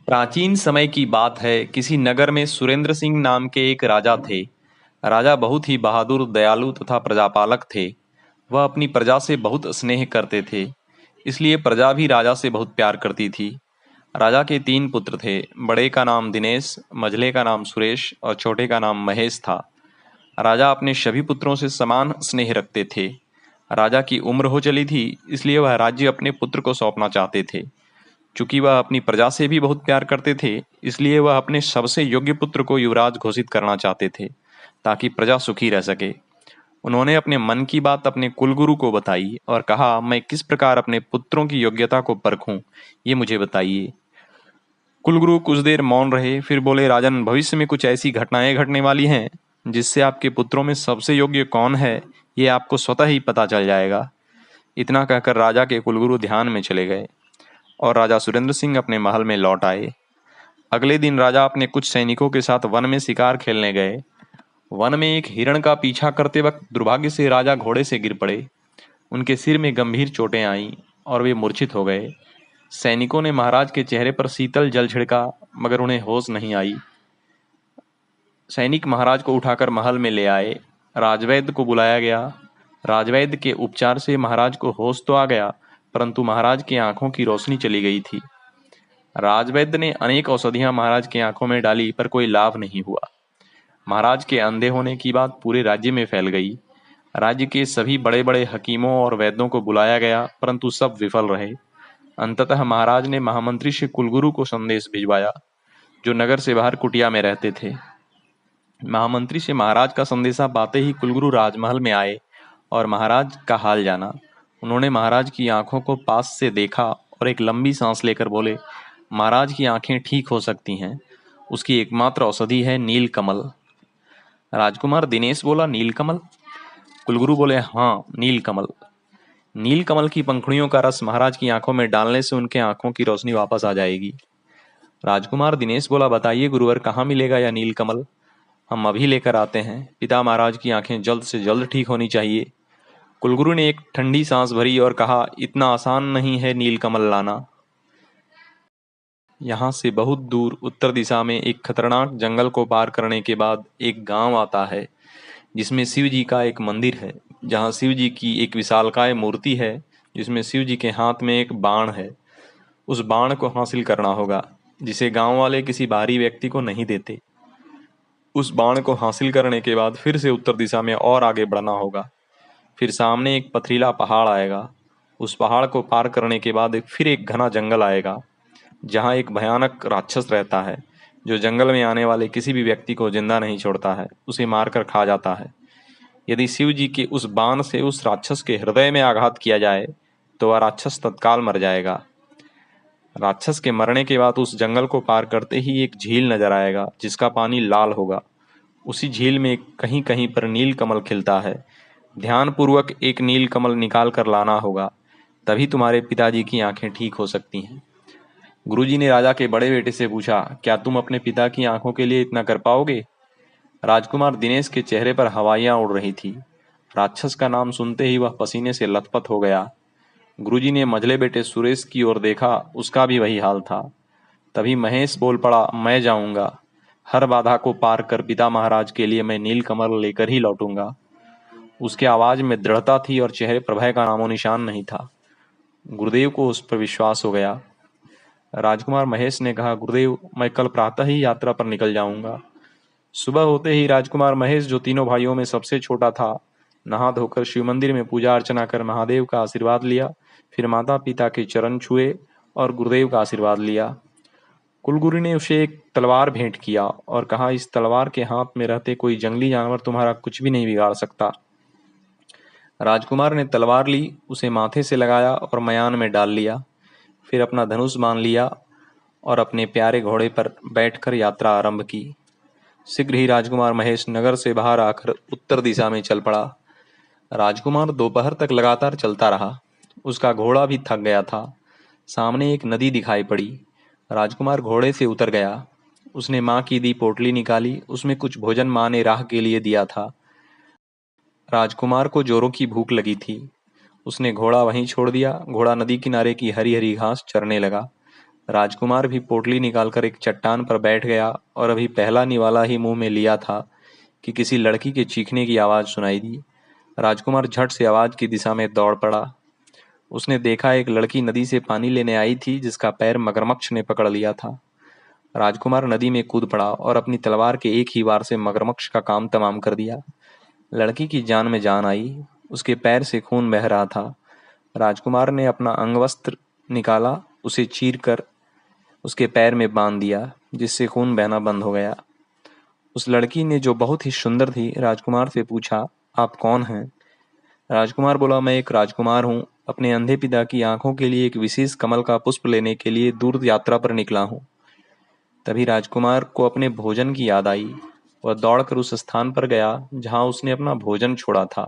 प्राचीन समय की बात है। किसी नगर में सुरेंद्र सिंह नाम के एक राजा थे। राजा बहुत ही बहादुर, दयालु तथा प्रजापालक थे। वह अपनी प्रजा से बहुत स्नेह करते थे, इसलिए प्रजा भी राजा से बहुत प्यार करती थी। राजा के 3 पुत्र थे। बड़े का नाम दिनेश, मझले का नाम सुरेश और छोटे का नाम महेश था। राजा अपने सभी पुत्रों से समान स्नेह रखते थे। राजा की उम्र हो चली थी, इसलिए वह राज्य अपने पुत्र को सौंपना चाहते थे। चूंकि वह अपनी प्रजा से भी बहुत प्यार करते थे, इसलिए वह अपने सबसे योग्य पुत्र को युवराज घोषित करना चाहते थे, ताकि प्रजा सुखी रह सके। उन्होंने अपने मन की बात अपने कुलगुरु को बताई और कहा, मैं किस प्रकार अपने पुत्रों की योग्यता को परखूं, ये मुझे बताइए। कुलगुरु कुछ देर मौन रहे, फिर बोले, राजन, भविष्य में कुछ ऐसी घटनाएं घटने वाली हैं जिससे आपके पुत्रों में सबसे योग्य कौन है, ये आपको स्वतः ही पता चल जाएगा। इतना कहकर राजा के कुलगुरु ध्यान में चले गए और राजा सुरेंद्र सिंह अपने महल में लौट आए। अगले दिन राजा अपने कुछ सैनिकों के साथ वन में शिकार खेलने गए। वन में एक हिरण का पीछा करते वक्त दुर्भाग्य से राजा घोड़े से गिर पड़े। उनके सिर में गंभीर चोटें आईं और वे मूर्छित हो गए। सैनिकों ने महाराज के चेहरे पर शीतल जल छिड़का, मगर उन्हें होश नहीं आई। सैनिक महाराज को उठाकर महल में ले आए। राजवैद्य को बुलाया गया। राजवैद्य के उपचार से महाराज को होश तो आ गया, परंतु महाराज की आंखों की रोशनी चली गई थी। राजवैद्य ने अनेक औषधियां महाराज की आंखों में डाली, पर कोई लाभ नहीं हुआ। महाराज के अंधे होने की बात पूरे राज्य में फैल गई। राज्य के सभी बड़े बड़े हकीमों और वैद्यों को बुलाया गया, परंतु सब विफल रहे। अंततः महाराज ने महामंत्री से कुलगुरु को संदेश भिजवाया, जो नगर से बाहर कुटिया में रहते थे। महामंत्री से महाराज का संदेशा पाते ही कुलगुरु राजमहल में आए और महाराज का हाल जाना। उन्होंने महाराज की आंखों को पास से देखा और एक लंबी सांस लेकर बोले, महाराज की आंखें ठीक हो सकती हैं। उसकी एकमात्र औषधि है नीलकमल। राजकुमार दिनेश बोला, नीलकमल? कुलगुरु बोले, हाँ, नीलकमल। नीलकमल की पंखुड़ियों का रस महाराज की आंखों में डालने से उनके आंखों की रोशनी वापस आ जाएगी। राजकुमार दिनेश बोला, बताइए गुरुवर, कहाँ मिलेगा यह नीलकमल? हम अभी लेकर आते हैं। पिता महाराज की आंखें जल्द से जल्द ठीक होनी चाहिए। कुलगुरु ने एक ठंडी सांस भरी और कहा, इतना आसान नहीं है नीलकमल लाना। यहाँ से बहुत दूर उत्तर दिशा में एक खतरनाक जंगल को पार करने के बाद एक गांव आता है, जिसमें शिव जी का एक मंदिर है, जहाँ शिव जी की एक विशालकाय मूर्ति है, जिसमें शिव जी के हाथ में एक बाण है। उस बाण को हासिल करना होगा, जिसे गांव वाले किसी बाहरी व्यक्ति को नहीं देते। उस बाण को हासिल करने के बाद फिर से उत्तर दिशा में और आगे बढ़ना होगा। फिर सामने एक पथरीला पहाड़ आएगा। उस पहाड़ को पार करने के बाद फिर एक घना जंगल आएगा, जहाँ एक भयानक राक्षस रहता है, जो जंगल में आने वाले किसी भी व्यक्ति को जिंदा नहीं छोड़ता है, उसे मारकर खा जाता है। यदि शिव जी के उस बाण से उस राक्षस के हृदय में आघात किया जाए, तो वह राक्षस तत्काल मर जाएगा। राक्षस के मरने के बाद उस जंगल को पार करते ही एक झील नजर आएगा, जिसका पानी लाल होगा। उसी झील में कहीं कहीं पर नील कमल खिलता है। ध्यानपूर्वक एक नील कमल निकाल कर लाना होगा, तभी तुम्हारे पिताजी की आंखें ठीक हो सकती हैं। गुरुजी ने राजा के बड़े बेटे से पूछा, क्या तुम अपने पिता की आंखों के लिए इतना कर पाओगे? राजकुमार दिनेश के चेहरे पर हवाइयां उड़ रही थी। राक्षस का नाम सुनते ही वह पसीने से लथपथ हो गया। गुरुजी ने मझले बेटे सुरेश की ओर देखा, उसका भी वही हाल था। तभी महेश बोल पड़ा, मैं जाऊंगा। हर बाधा को पार कर पिता महाराज के लिए मैं नील कमल लेकर ही लौटूंगा। उसके आवाज में दृढ़ता थी और चेहरे पर भय का नामो निशान नहीं था। गुरुदेव को उस पर विश्वास हो गया। राजकुमार महेश ने कहा, गुरुदेव, मैं कल प्रातः ही यात्रा पर निकल जाऊंगा। सुबह होते ही राजकुमार महेश, जो तीनों भाइयों में सबसे छोटा था, नहा धोकर शिव मंदिर में पूजा अर्चना कर महादेव का आशीर्वाद लिया। फिर माता पिता के चरण छुए और गुरुदेव का आशीर्वाद लिया। कुलगुरु ने उसे एक तलवार भेंट किया और कहा, इस तलवार के हाथ में रहते कोई जंगली जानवर तुम्हारा कुछ भी नहीं बिगाड़ सकता। राजकुमार ने तलवार ली, उसे माथे से लगाया और मयान में डाल लिया। फिर अपना धनुष बांध लिया और अपने प्यारे घोड़े पर बैठकर यात्रा आरंभ की। शीघ्र ही राजकुमार महेश नगर से बाहर आकर उत्तर दिशा में चल पड़ा। राजकुमार दोपहर तक लगातार चलता रहा। उसका घोड़ा भी थक गया था। सामने एक नदी दिखाई पड़ी। राजकुमार घोड़े से उतर गया। उसने माँ की दी पोटली निकाली। उसमें कुछ भोजन माँ ने राह के लिए दिया था। राजकुमार को जोरों की भूख लगी थी। उसने घोड़ा वहीं छोड़ दिया। घोड़ा नदी किनारे की हरी हरी घास चरने लगा। राजकुमार भी पोटली निकालकर एक चट्टान पर बैठ गया और अभी पहला निवाला ही मुंह में लिया था कि किसी लड़की के चीखने की आवाज़ सुनाई दी। राजकुमार झट से आवाज़ की दिशा में दौड़ पड़ा। उसने देखा एक लड़की नदी से पानी लेने आई थी जिसका पैर मगरमच्छ ने पकड़ लिया था। राजकुमार नदी में कूद पड़ा और अपनी तलवार के एक ही वार से मगरमच्छ का काम तमाम कर दिया। लड़की की जान में जान आई। उसके पैर से खून बह रहा था। राजकुमार ने अपना अंगवस्त्र निकाला, उसे चीर कर उसके पैर में बांध दिया, जिससे खून बहना बंद हो गया। उस लड़की ने, जो बहुत ही सुंदर थी, राजकुमार से पूछा, आप कौन हैं? राजकुमार बोला, मैं एक राजकुमार हूँ। अपने अंधे पिता की आंखों के लिए एक विशेष कमल का पुष्प लेने के लिए दूर यात्रा पर निकला हूँ। तभी राजकुमार को अपने भोजन की याद आई। वह दौड़कर उस स्थान पर गया जहाँ उसने अपना भोजन छोड़ा था।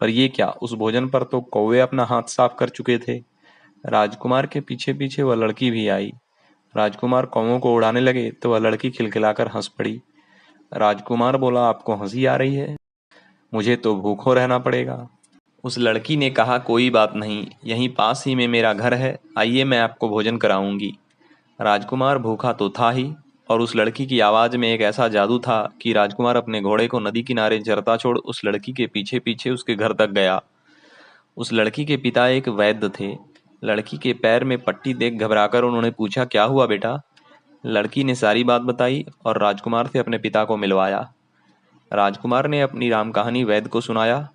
पर ये क्या, उस भोजन पर तो कौवे अपना हाथ साफ कर चुके थे। राजकुमार के पीछे पीछे वह लड़की भी आई। राजकुमार कौवों को उड़ाने लगे तो वह लड़की खिलखिलाकर हंस पड़ी। राजकुमार बोला, आपको हंसी आ रही है? मुझे तो भूखों रहना पड़ेगा। उस लड़की ने कहा, कोई बात नहीं, यहीं पास ही में मेरा घर है, आइए मैं आपको भोजन कराऊंगी। राजकुमार भूखा तो था ही, और उस लड़की की आवाज़ में एक ऐसा जादू था कि राजकुमार अपने घोड़े को नदी किनारे चरता छोड़ उस लड़की के पीछे पीछे उसके घर तक गया। उस लड़की के पिता एक वैद्य थे। लड़की के पैर में पट्टी देख घबराकर उन्होंने पूछा, क्या हुआ बेटा? लड़की ने सारी बात बताई और राजकुमार से अपने पिता को मिलवाया। राजकुमार ने अपनी राम कहानी वैद्य को सुनाया।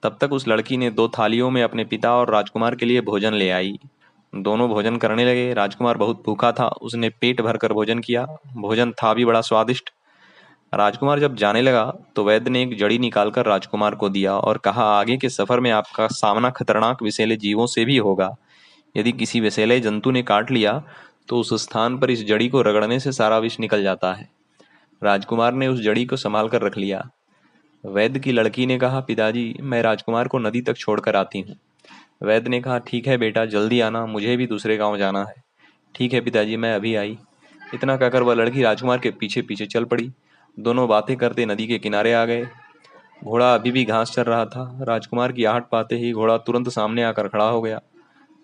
तब तक उस लड़की ने 2 थालियों में अपने पिता और राजकुमार के लिए भोजन ले आई। दोनों भोजन करने लगे। राजकुमार बहुत भूखा था, उसने पेट भरकर भोजन किया। भोजन था भी बड़ा स्वादिष्ट। राजकुमार जब जाने लगा तो वैद्य ने एक जड़ी निकालकर राजकुमार को दिया और कहा, आगे के सफर में आपका सामना खतरनाक विषैले जीवों से भी होगा। यदि किसी विषैले जंतु ने काट लिया तो उस स्थान पर इस जड़ी को रगड़ने से सारा विष निकल जाता है। राजकुमार ने उस जड़ी को संभाल कर रख लिया। वैद्य की लड़की ने कहा, पिताजी, मैं राजकुमार को नदी तक छोड़कर आती हूँ। वैद्य ने कहा, ठीक है बेटा, जल्दी आना, मुझे भी दूसरे गांव जाना है। ठीक है पिताजी, मैं अभी आई। इतना कहकर वह लड़की राजकुमार के पीछे पीछे चल पड़ी। दोनों बातें करते नदी के किनारे आ गए। घोड़ा अभी भी घास चर रहा था। राजकुमार की आहट पाते ही घोड़ा तुरंत सामने आकर खड़ा हो गया।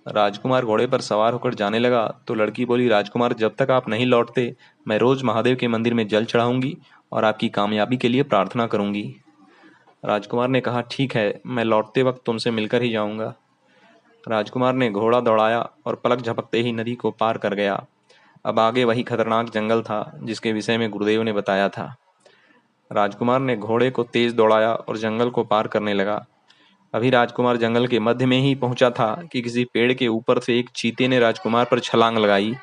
राजकुमार घोड़े पर सवार होकर जाने लगा तो लड़की बोली, राजकुमार, जब तक आप नहीं लौटते मैं रोज महादेव के मंदिर में जल चढ़ाऊंगी और आपकी कामयाबी के लिए प्रार्थना करूंगी। राजकुमार ने कहा, ठीक है, मैं लौटते वक्त तुमसे मिलकर ही जाऊंगा। राजकुमार ने घोड़ा दौड़ाया और पलक झपकते ही नदी को पार कर गया। अब आगे वही खतरनाक जंगल था जिसके विषय में गुरुदेव ने बताया था। राजकुमार ने घोड़े को तेज दौड़ाया और जंगल को पार करने लगा। अभी राजकुमार जंगल के मध्य में ही पहुंचा था कि किसी पेड़ के ऊपर से एक चीते ने राजकुमार पर छलांग लगाई।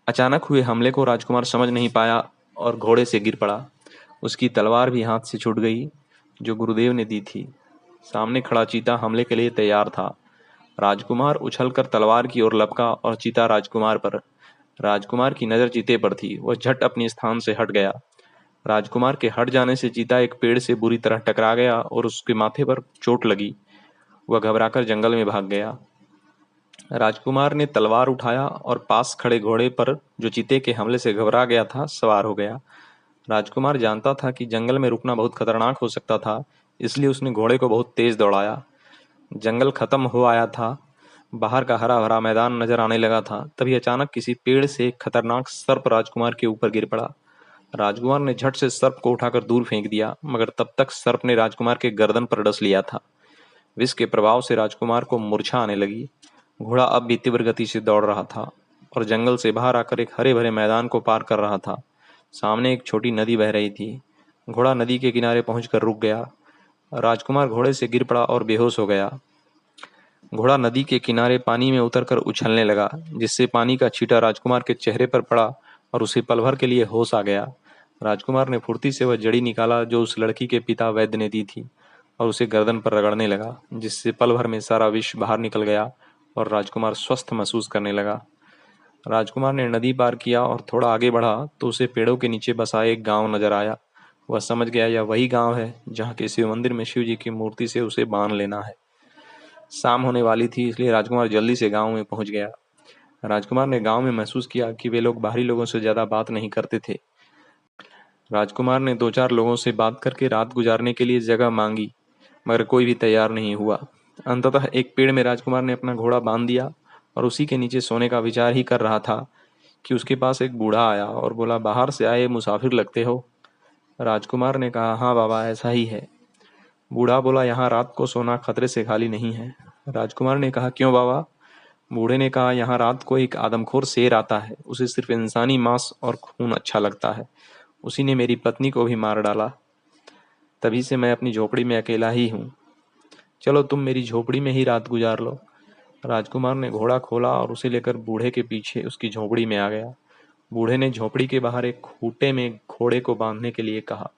अचानक हुए हमले को राजकुमार समझ नहीं पाया और घोड़े से गिर पड़ा। उसकी तलवार भी हाथ से छूट गई जो गुरुदेव ने दी थी। सामने खड़ा चीता हमले के लिए तैयार था। राजकुमार उछलकर तलवार की ओर लपका और चीता राजकुमार पर। राजकुमार की नजर चीते पर थी। वह झट अपने स्थान से हट गया। राजकुमार के हट जाने से चीता एक पेड़ से बुरी तरह टकरा गया और उसके माथे पर चोट लगी। वह घबराकर जंगल में भाग गया। राजकुमार ने तलवार उठाया और पास खड़े घोड़े पर, जो चीते के हमले से घबरा गया था, सवार हो गया। राजकुमार जानता था कि जंगल में रुकना बहुत खतरनाक हो सकता था, इसलिए उसने घोड़े को बहुत तेज दौड़ाया। जंगल खत्म हो आया था। बाहर का हरा भरा मैदान नजर आने लगा था। तभी अचानक किसी पेड़ से एक खतरनाक सर्प राजकुमार के ऊपर गिर पड़ा। राजकुमार ने झट से सर्प को उठाकर दूर फेंक दिया, मगर तब तक सर्प ने राजकुमार के गर्दन पर डस लिया था। विष के प्रभाव से राजकुमार को मूर्छा आने लगी। घोड़ा अब भी तीव्र गति से दौड़ रहा था और जंगल से बाहर आकर एक हरे भरे मैदान को पार कर रहा था। सामने एक छोटी नदी बह रही थी। घोड़ा नदी के किनारे पहुंचकर रुक गया। राजकुमार घोड़े से गिर पड़ा और बेहोश हो गया। घोड़ा नदी के किनारे पानी में उतरकर उछलने लगा, जिससे पानी का छींटा राजकुमार के चेहरे पर पड़ा और उसे पल भर के लिए होश आ गया। राजकुमार ने फुर्ती से वह जड़ी निकाला जो उस लड़की के पिता वैद्य ने दी थी और उसे गर्दन पर रगड़ने लगा, जिससे पल भर में सारा विष बाहर निकल गया और राजकुमार स्वस्थ महसूस करने लगा। राजकुमार ने नदी पार किया और थोड़ा आगे बढ़ा तो उसे पेड़ों के नीचे बसा एक गांव नजर आया। वह समझ गया, यह वही गांव है जहाँ के शिव मंदिर में शिव जी की मूर्ति से उसे बांध लेना है। शाम होने वाली थी, इसलिए राजकुमार जल्दी से गांव में पहुंच गया। राजकुमार ने गांव में महसूस किया कि वे लोग बाहरी लोगों से ज्यादा बात नहीं करते थे। राजकुमार ने 2-4 लोगों से बात करके रात गुजारने के लिए जगह मांगी, मगर कोई भी तैयार नहीं हुआ। अंततः एक पेड़ में राजकुमार ने अपना घोड़ा बांध दिया और उसी के नीचे सोने का विचार ही कर रहा था कि उसके पास एक बूढ़ा आया और बोला, बाहर से आए मुसाफिर लगते हो। राजकुमार ने कहा, हाँ बाबा, ऐसा ही है। बूढ़ा बोला, यहाँ रात को सोना खतरे से खाली नहीं है। राजकुमार ने कहा, क्यों बाबा? बूढ़े ने कहा, यहाँ रात को एक आदमखोर शेर आता है, उसे सिर्फ इंसानी मांस और खून अच्छा लगता है। उसी ने मेरी पत्नी को भी मार डाला। तभी से मैं अपनी झोपड़ी में अकेला ही हूँ। चलो तुम मेरी झोपड़ी में ही रात गुजार लो। राजकुमार ने घोड़ा खोला और उसे लेकर बूढ़े के पीछे उसकी झोपड़ी में आ गया। बूढ़े ने झोपड़ी के बाहर एक खूंटे में घोड़े को बांधने के लिए कहा।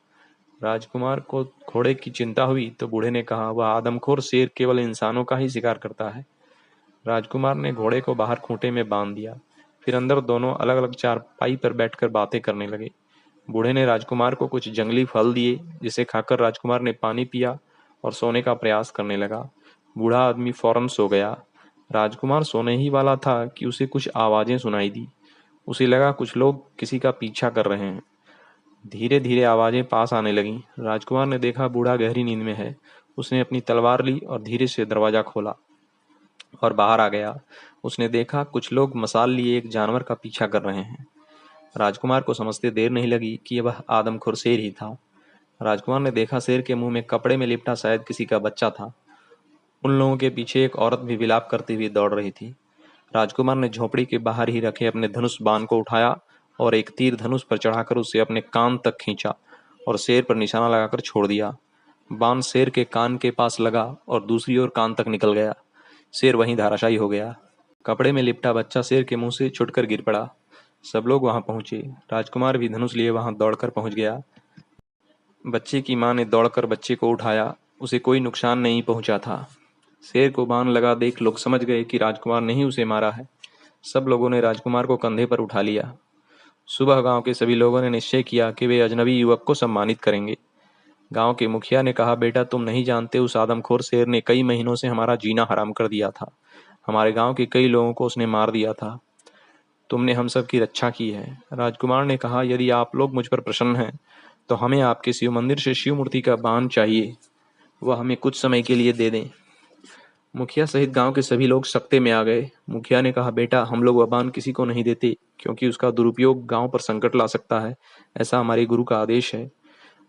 राजकुमार को घोड़े की चिंता हुई तो बूढ़े ने कहा, वह आदमखोर शेर केवल इंसानों का ही शिकार करता है। राजकुमार ने घोड़े को बाहर खूंटे में बांध दिया। फिर अंदर दोनों अलग अलग चारपाई पर बैठकर बातें करने लगे। बूढ़े ने राजकुमार को कुछ जंगली फल दिए, जिसे खाकर राजकुमार ने पानी पिया और सोने का प्रयास करने लगा। बूढ़ा आदमी फौरन सो गया। राजकुमार सोने ही वाला था कि उसे कुछ आवाजें सुनाई दी। उसे लगा कुछ लोग किसी का पीछा कर रहे हैं। धीरे धीरे आवाजें पास आने लगीं। राजकुमार ने देखा बूढ़ा गहरी नींद में है। उसने अपनी तलवार ली और धीरे से दरवाजा खोला और बाहर आ गया। उसने देखा कुछ लोग मसाल लिए एक जानवर का पीछा कर रहे हैं। राजकुमार को समझते देर नहीं लगी कि वह आदमखोर शेर ही था। राजकुमार ने देखा शेर के मुंह में कपड़े में लिपटा शायद किसी का बच्चा था। उन लोगों के पीछे एक औरत भी विलाप करती हुई दौड़ रही थी। राजकुमार ने झोपड़ी के बाहर ही रखे अपने धनुष बाण को उठाया और एक तीर धनुष पर चढ़ाकर उसे अपने कान तक खींचा और शेर पर निशाना लगाकर छोड़ दिया। बाण शेर के कान के पास लगा और दूसरी ओर कान तक निकल गया। शेर वहीं धराशायी हो गया। कपड़े में लिपटा बच्चा शेर के मुंह से छुटकर गिर पड़ा। सब लोग वहां पहुंचे। राजकुमार भी धनुष लिए वहां दौड़कर पहुंच गया। बच्चे की मां ने दौड़कर बच्चे को उठाया। उसे कोई नुकसान नहीं पहुंचा था। शेर को बाण लगा देख लोग समझ गए कि राजकुमार ने ही उसे मारा है। सब लोगों ने राजकुमार को कंधे पर उठा लिया। सुबह गांव के सभी लोगों ने निश्चय किया कि वे अजनबी युवक को सम्मानित करेंगे। गांव के मुखिया ने कहा, बेटा तुम नहीं जानते, उस आदमखोर शेर ने कई महीनों से हमारा जीना हराम कर दिया था। हमारे गांव के कई लोगों को उसने मार दिया था। तुमने हम सब की रक्षा की है। राजकुमार ने कहा, यदि आप लोग मुझ पर प्रसन्न हैं तो हमें आपके शिव मंदिर से शिव मूर्ति का बाण चाहिए। वह हमें कुछ समय के लिए दे दें। मुखिया सहित गांव के सभी लोग सकते में आ गए। मुखिया ने कहा, बेटा हम लोग वह बाण किसी को नहीं देते, क्योंकि उसका दुरुपयोग गांव पर संकट ला सकता है। ऐसा हमारे गुरु का आदेश है।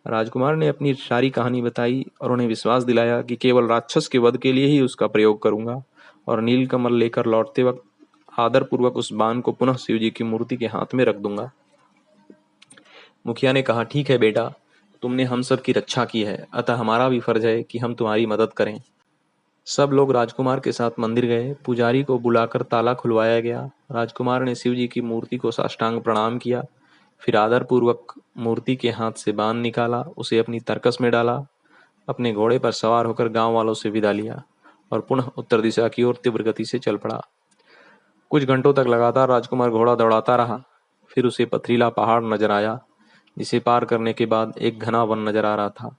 राजकुमार ने अपनी सारी कहानी बताई और उन्हें विश्वास दिलाया कि केवल राक्षस के वध के लिए ही उसका प्रयोग करूंगा और नीलकमल लेकर लौटते वक्त आदर पूर्वक उस बाण को पुनः शिव जी की मूर्ति के हाथ में रख दूंगा। मुखिया ने कहा, ठीक है बेटा, तुमने हम सब की रक्षा की है, अतः हमारा भी फर्ज है कि हम तुम्हारी मदद करें। सब लोग राजकुमार के साथ मंदिर गए। पुजारी को बुलाकर ताला खुलवाया गया। राजकुमार ने शिव जी की मूर्ति को साष्टांग प्रणाम किया। फिर आदर पूर्वक मूर्ति के हाथ से बाण निकाला, उसे अपनी तरकस में डाला, अपने घोड़े पर सवार होकर गांव वालों से विदा लिया और पुनः उत्तर दिशा की ओर तीव्र गति से चल पड़ा। कुछ घंटों तक लगातार राजकुमार घोड़ा दौड़ाता रहा। फिर उसे पथरीला पहाड़ नजर आया, जिसे पार करने के बाद एक घना वन नजर आ रहा था।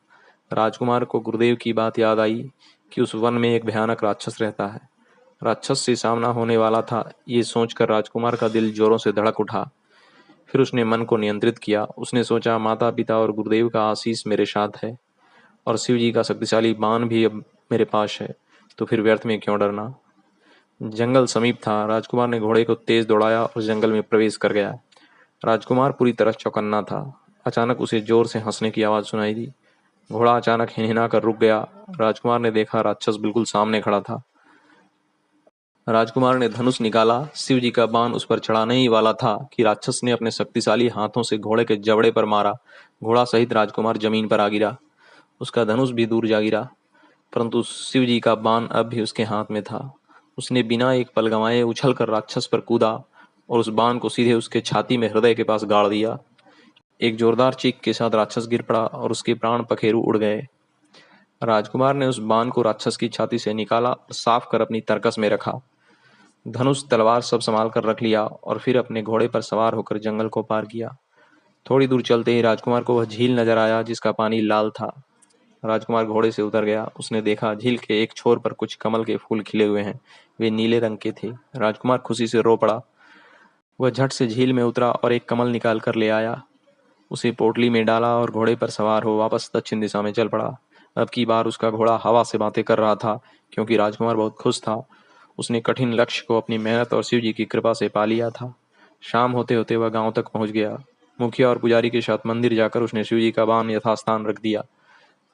राजकुमार को गुरुदेव की बात याद आई कि उस वन में एक भयानक राक्षस रहता है। राक्षस से सामना होने वाला था, ये सोचकर राजकुमार का दिल जोरों से धड़क उठा। फिर उसने मन को नियंत्रित किया। उसने सोचा, माता पिता और गुरुदेव का आशीष मेरे साथ है और शिव जी का शक्तिशाली बाण भी अब मेरे पास है, तो फिर व्यर्थ में क्यों डरना। जंगल समीप था। राजकुमार ने घोड़े को तेज दौड़ाया और जंगल में प्रवेश कर गया। राजकुमार पूरी तरह चौकन्ना था। अचानक उसे जोर से हंसने की आवाज सुनाई दी। घोड़ा अचानक हिनहिना कर रुक गया। राजकुमार ने देखा राक्षस बिल्कुल सामने खड़ा था। राजकुमार ने धनुष निकाला। शिव जी का बाण उस पर चढ़ाने ही वाला था कि राक्षस ने अपने शक्तिशाली हाथों से घोड़े के जबड़े पर मारा। घोड़ा सहित राजकुमार जमीन पर आ गिरा। उसका धनुष भी दूर जा गिरा, परंतु शिव जी का बाण अब भी उसके हाथ में था। उसने बिना एक पल गंवाए उछल कर राक्षस पर कूदा और उस बाण को सीधे उसके छाती में हृदय के पास गाड़ दिया। एक जोरदार चीख के साथ राक्षस गिर पड़ा और उसके प्राण पखेरु उड़ गए। राजकुमार ने उस बाण को राक्षस की छाती से निकाला और साफ कर अपनी तरकस में रखा। धनुष तलवार सब संभाल कर रख लिया और फिर अपने घोड़े पर सवार होकर जंगल को पार किया। थोड़ी दूर चलते ही राजकुमार को वह झील नजर आया, जिसका पानी लाल था। राजकुमार घोड़े से उतर गया। उसने देखा झील के एक छोर पर कुछ कमल के फूल खिले हुए हैं। वे नीले रंग के थे। राजकुमार खुशी से रो पड़ा। वह झट से झील में उतरा और एक कमल निकाल कर ले आया। उसे पोटली में डाला और घोड़े पर सवार हो वापस दक्षिण दिशा में चल पड़ा। अब की बार उसका घोड़ा हवा से बातें कर रहा था, क्योंकि राजकुमार बहुत खुश था। उसने कठिन लक्ष्य को अपनी मेहनत और शिव जी की कृपा से पा लिया था। शाम होते होते वह गांव तक पहुंच गया। मुखिया और पुजारी के साथ मंदिर जाकर उसने शिव जी का वाहन यथास्थान रख दिया।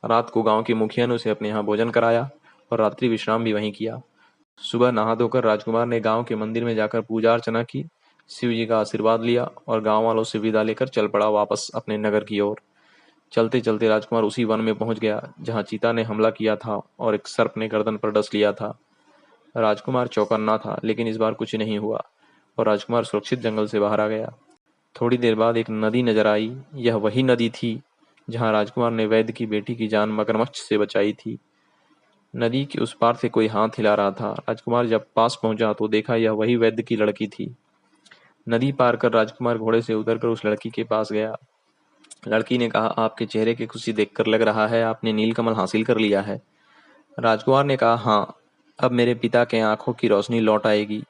रात को गांव के मुखिया ने उसे अपने यहाँ भोजन कराया और रात्रि विश्राम भी वहीं किया। सुबह नहा धोकर राजकुमार ने गांव के मंदिर में जाकर पूजा अर्चना की, शिव जी का आशीर्वाद लिया और गांव वालों से विदा लेकर चल पड़ा वापस अपने नगर की ओर। चलते चलते राजकुमार उसी वन में पहुंच गया जहां चीता ने हमला किया था और एक सर्प ने गर्दन पर डस लिया था। राजकुमार चौकन्ना था, लेकिन इस बार कुछ नहीं हुआ और राजकुमार सुरक्षित जंगल से बाहर आ गया। थोड़ी देर बाद एक नदी नजर आई। यह वही नदी थी जहां राजकुमार ने वैद्य की बेटी की जान मगरमच्छ से बचाई थी। नदी के उस पार से कोई हाथ हिला रहा था। राजकुमार जब पास पहुंचा तो देखा यह वही वैद्य की लड़की थी। नदी पार कर राजकुमार घोड़े से उतरकर उस लड़की के पास गया। लड़की ने कहा, आपके चेहरे की खुशी देखकर लग रहा है आपने नीलकमल हासिल कर लिया है। राजकुमार ने कहा, हाँ, अब मेरे पिता के आंखों की रोशनी लौट आएगी।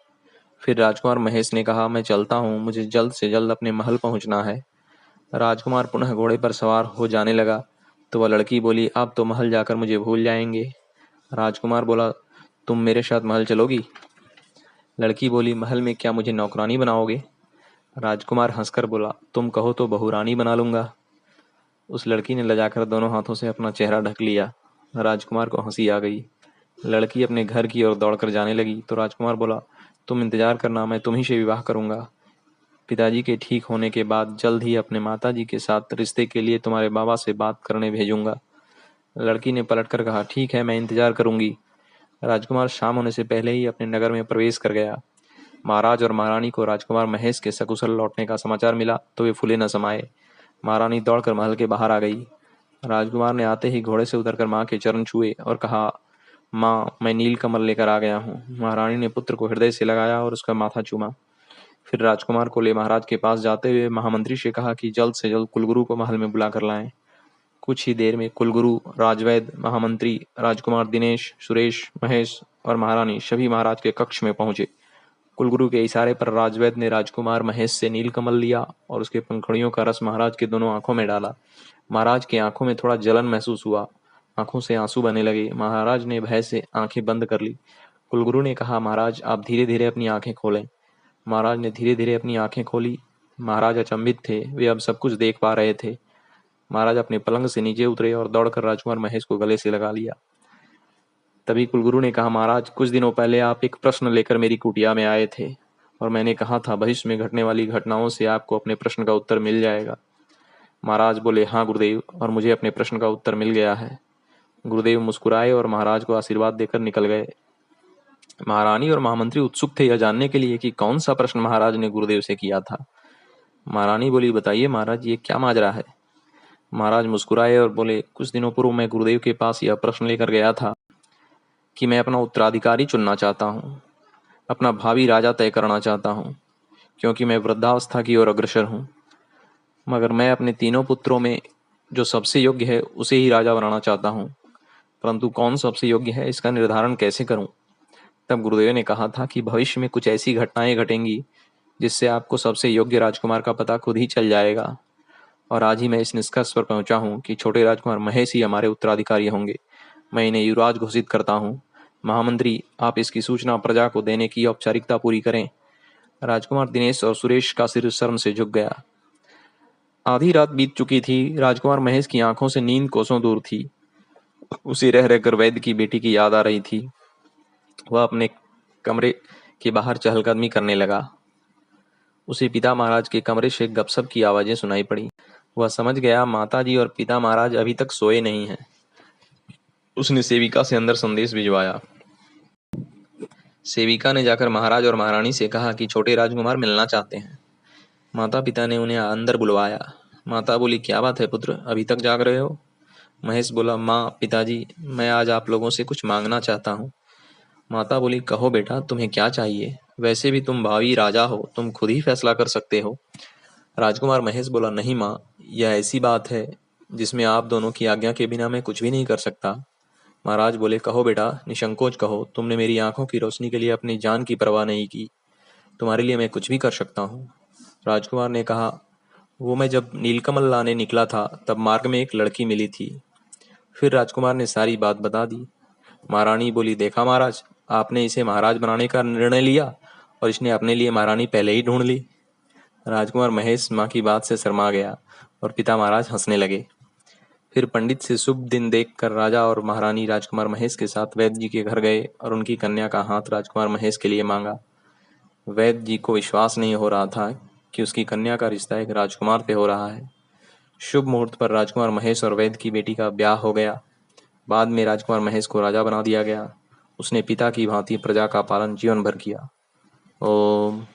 फिर राजकुमार महेश ने कहा, मैं चलता हूँ, मुझे जल्द से जल्द अपने महल पहुंचना है। राजकुमार पुनः घोड़े पर सवार हो जाने लगा तो वह लड़की बोली, आप तो महल जाकर मुझे भूल जाएंगे। राजकुमार बोला, तुम मेरे साथ महल चलोगी? लड़की बोली, महल में क्या मुझे नौकरानी बनाओगे? राजकुमार हंसकर बोला, तुम कहो तो बहुरानी बना लूंगा। उस लड़की ने लजाकर दोनों हाथों से अपना चेहरा ढक लिया। राजकुमार को हंसी आ गई। लड़की अपने घर की ओर दौड़कर जाने लगी तो राजकुमार बोला, तुम इंतजार करना, मैं तुम्ही से विवाह करूंगा। पिताजी के ठीक होने के बाद जल्द ही अपने माताजी के साथ रिश्ते के लिए तुम्हारे बाबा से बात करने भेजूंगा। लड़की ने पलटकर कहा, ठीक है, मैं इंतजार करूंगी। राजकुमार शाम होने से पहले ही अपने नगर में प्रवेश कर गया। महाराज और महारानी को राजकुमार महेश के सकुशल लौटने का समाचार मिला तो वे फूले न समाये। महारानी दौड़कर महल के बाहर आ गई। राजकुमार ने आते ही घोड़े से उतरकर माँ के चरण छुए और कहा, माँ, मैं नील कमल लेकर आ गया हूँ। महारानी ने पुत्र को हृदय से लगाया और उसका माथा चूमा। फिर राजकुमार को ले महाराज के पास जाते हुए महामंत्री से कहा कि जल्द से जल्द कुलगुरु को महल में बुला कर लाएं। कुछ ही देर में कुलगुरु, राजवैद्य, महामंत्री, राजकुमार दिनेश, सुरेश, महेश और महारानी सभी महाराज के कक्ष में पहुंचे। कुलगुरु के इशारे पर राजवैद्य ने राजकुमार महेश से नीलकमल लिया और उसके पंखुड़ियों का रस महाराज के दोनों आंखों में डाला। महाराज की आंखों में थोड़ा जलन महसूस हुआ। आंखों से आंसू बहने लगे। महाराज ने भय से आंखें बंद कर ली। कुलगुरु ने कहा, महाराज, आप धीरे धीरे अपनी आंखें खोलें। महाराज ने धीरे धीरे अपनी आंखें खोली। महाराज अचंभित थे, वे अब सब कुछ देख पा रहे थे। महाराज अपने पलंग से नीचे उतरे और दौड़कर राजकुमार महेश को गले से लगा लिया। तभी कुलगुरु ने कहा, महाराज, कुछ दिनों पहले आप एक प्रश्न लेकर मेरी कुटिया में आए थे और मैंने कहा था भविष्य में घटने वाली घटनाओं से आपको अपने प्रश्न का उत्तर मिल जाएगा। महाराज बोले, हाँ गुरुदेव, और मुझे अपने प्रश्न का उत्तर मिल गया है। गुरुदेव मुस्कुराए और महाराज को आशीर्वाद देकर निकल गए। महारानी और महामंत्री उत्सुक थे यह जानने के लिए कि कौन सा प्रश्न महाराज ने गुरुदेव से किया था। महारानी बोली, बताइए महाराज, ये क्या माजरा है? महाराज मुस्कुराए और बोले, कुछ दिनों पूर्व मैं गुरुदेव के पास यह प्रश्न लेकर गया था कि मैं अपना उत्तराधिकारी चुनना चाहता हूँ, अपना भावी राजा तय करना चाहता हूँ, क्योंकि मैं वृद्धावस्था की ओर अग्रसर हूँ। मगर मैं अपने तीनों पुत्रों में जो सबसे योग्य है उसे ही राजा बनाना चाहता हूँ, परंतु कौन सबसे योग्य है इसका निर्धारण कैसे करूँ? तब गुरुदेव ने कहा था कि भविष्य में कुछ ऐसी घटनाएं घटेंगी जिससे आपको सबसे योग्य राजकुमार का पता खुद ही चल जाएगा। और आज ही मैं इस निष्कर्ष पर पहुंचा हूं कि छोटे राजकुमार महेश ही हमारे उत्तराधिकारी होंगे। मैं इन्हें युवराज घोषित करता हूं। महामंत्री, आप इसकी सूचना प्रजा को देने की औपचारिकता पूरी करें। राजकुमार दिनेश और सुरेश का सिर शर्म से झुक गया। आधी रात बीत चुकी थी। राजकुमार महेश की आंखों से नींद कोसों दूर थी। उसे रह रहकर वैद्य की बेटी की याद आ रही थी। वह अपने कमरे के बाहर चहलकदमी करने लगा। उसे पिता महाराज के कमरे से गपशप की आवाजें सुनाई पड़ी। वह समझ गया माताजी और पिता महाराज अभी तक सोए नहीं हैं। उसने सेविका से अंदर संदेश भिजवाया। सेविका ने जाकर महाराज और महारानी से कहा कि छोटे राजकुमार मिलना चाहते हैं। माता पिता ने उन्हें अंदर बुलवाया। माता बोली, क्या बात है पुत्र, अभी तक जाग रहे हो? महेश बोला, माँ, पिताजी, मैं आज आप लोगों से कुछ मांगना चाहता हूँ। माता बोली, कहो बेटा, तुम्हें क्या चाहिए? वैसे भी तुम भावी राजा हो, तुम खुद ही फैसला कर सकते हो। राजकुमार महेश बोला, नहीं माँ, यह ऐसी बात है जिसमें आप दोनों की आज्ञा के बिना मैं कुछ भी नहीं कर सकता। महाराज बोले, कहो बेटा, निसंकोच कहो। तुमने मेरी आंखों की रोशनी के लिए अपनी जान की परवाह नहीं की। तुम्हारे लिए मैं कुछ भी कर सकता हूँ। राजकुमार ने कहा, वो मैं जब नीलकमल लाने निकला था तब मार्ग में एक लड़की मिली थी। फिर राजकुमार ने सारी बात बता दी। महारानी बोली, देखा महाराज, आपने इसे महाराज बनाने का निर्णय लिया और इसने अपने लिए महारानी पहले ही ढूंढ ली। राजकुमार महेश माँ की बात से शर्मा गया और पिता महाराज हंसने लगे। फिर पंडित से शुभ दिन देखकर राजा और महारानी राजकुमार महेश के साथ वैद्य जी के घर गए और उनकी कन्या का हाथ राजकुमार महेश के लिए मांगा। वैद्य जी को विश्वास नहीं हो रहा था कि उसकी कन्या का रिश्ता एक राजकुमार से हो रहा है। शुभ मुहूर्त पर राजकुमार महेश और वैद्य की बेटी का ब्याह हो गया। बाद में राजकुमार महेश को राजा बना दिया गया। उसने पिता की भांति प्रजा का पालन जीवन भर किया। ओम।